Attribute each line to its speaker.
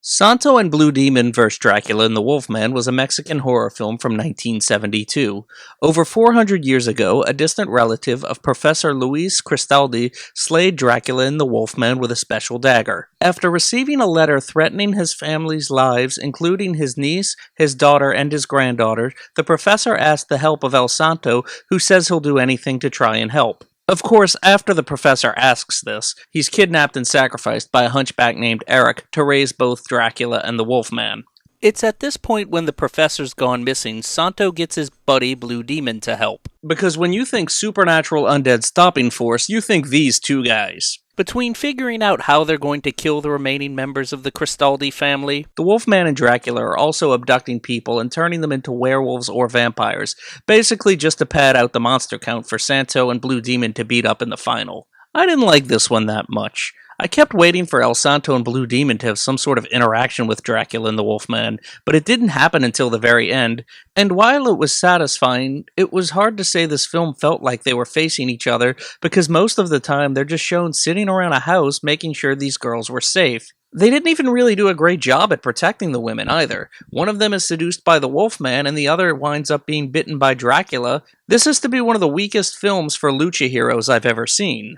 Speaker 1: Santo and Blue Demon vs. Dracula and the Wolfman was a Mexican horror film from 1972. Over 400 years ago, a distant relative of Professor Luis Cristaldi slayed Dracula and the Wolfman with a special dagger. After receiving a letter threatening his family's lives, including his niece, his daughter, and his granddaughter, the professor asked the help of El Santo, who says he'll do anything to try and help. Of course, after the professor asks this, he's kidnapped and sacrificed by a hunchback named Eric to raise both Dracula and the Wolfman. It's at this point when the professor's gone missing, Santo gets his buddy Blue Demon to help. Because when you think supernatural undead stopping force, you think these two guys. Between figuring out how they're going to kill the remaining members of the Cristaldi family, the Wolfman and Dracula are also abducting people and turning them into werewolves or vampires, basically just to pad out the monster count for Santo and Blue Demon to beat up in the final. I didn't like this one that much. I kept waiting for El Santo and Blue Demon to have some sort of interaction with Dracula and the Wolfman, but it didn't happen until the very end, and while it was satisfying, it was hard to say this film felt like they were facing each other, because most of the time they're just shown sitting around a house making sure these girls were safe. They didn't even really do a great job at protecting the women either. One of them is seduced by the Wolfman, and the other winds up being bitten by Dracula. This is to be one of the weakest films for lucha heroes I've ever seen.